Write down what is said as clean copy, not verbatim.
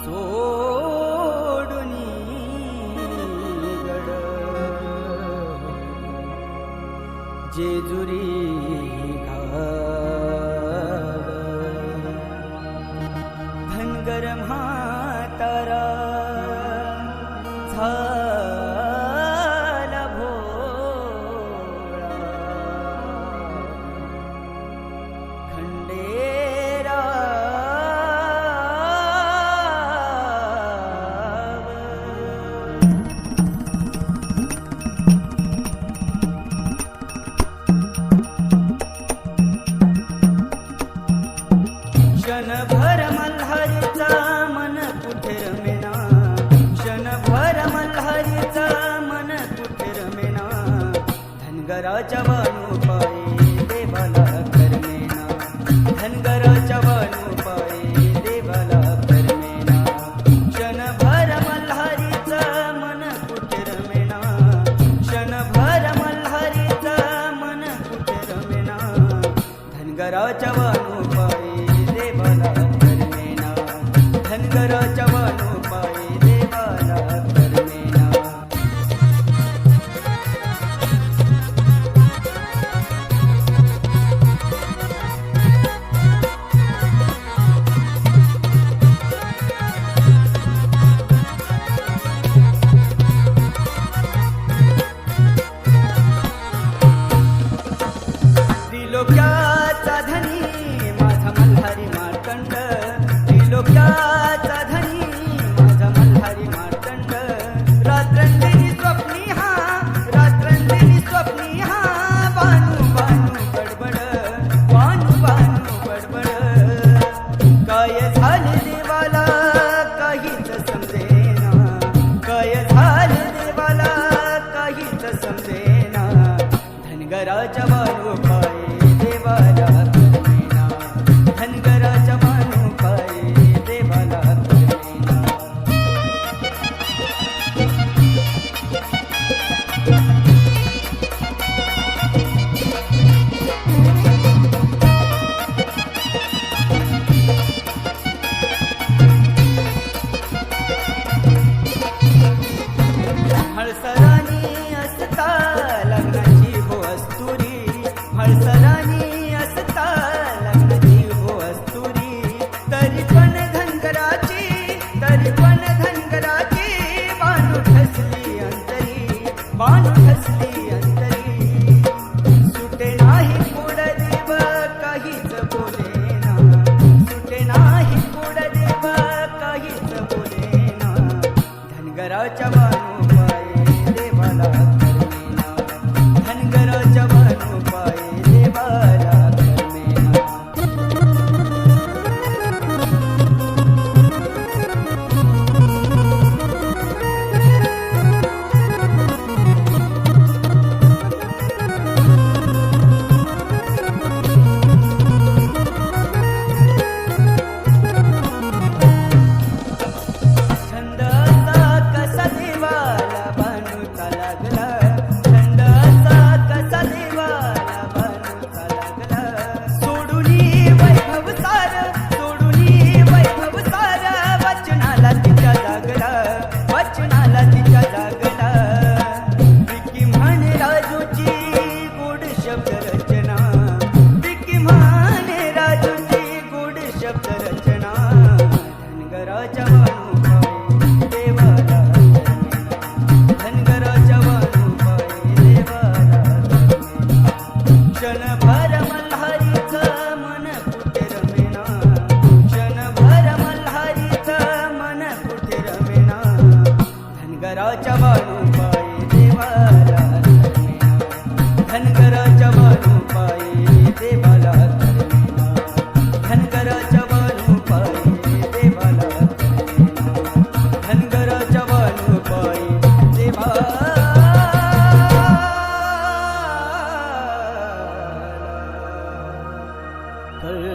सोडुनी गड जेजुरी घाट धनगर म्हातारा झाला भोळा खंडेरा क्षणभर मल्हारीचा मन कुठे रमेना क्षणभर मल्हारीचा मन कुठे रमेना धनगराच्या वाणू पायी देवाला करमेना धनगराच्या वाणू पायी देवाला करमेना क्षणभर मल्हारीचा मन कुठे रमेना क्षणभर मल्हारीचा मन कुठे रमेना धनगराच्या वाणू पायी देवाला करमेना धनगराच्या वाणू पायी देवाला करमेना त्रिलोक्याचा धनी माझा मल्हारी मार्तंड त्रिलोक्याचा धनी माझा मल्हारी मार्तंड रात्रंदिनी स्वप्नी हा रात्रंदिनी स्वप्नी हा बानू बानू बडबड बानू बानू बडबड काय झाले देवाला काहीच समजेना काय झाले देवाला काहीच समजेना धनगराच्या बानू पायी देवाला करमेना धनगराच्या बानू पायी देवाला करमेना हळसरानी असता लग्नाची हो अस्तुरी हळसरानी असता लग्नाची हो अस्तुरी तरी पण धनगराची बानू ठसली अंतरी बानू ठसली अंतरी सुटे नाही कोड देव काहीच बोलेना सुटे नाही कोड देव काहीच बोलेना धनगराच्या बानू पायी देवाला करमेना धनगराच्या बानू पायी देवाला करमेना छंद असा कसा देवाला बानूचा लागला छंद असा कसा देवाला बानूचा लागला सोडुनी वैभव सार वचनाला तिच्या जागला वचनाला तिच्या जागला विकी म्हणे राजूची गोड शब्द रचना विकी म्हणे राजूची गोड शब्द रचना धनगराच्या बानू पायी देवाला करमेना धनगराच्या बानू पायी देवाला करमेना क्षणभर मल्हारीचं मन कुठे रमेना क्षणभर मल्हारीचं मन कुठे रमेना धनगराच्या बानू पायी देवाला करमेना धनगराच्या बानू पायी देवाला करमेना धनगराच्या बानू पायी देवाला करमेना धनगराच्या बानू पायी देवाला करमेना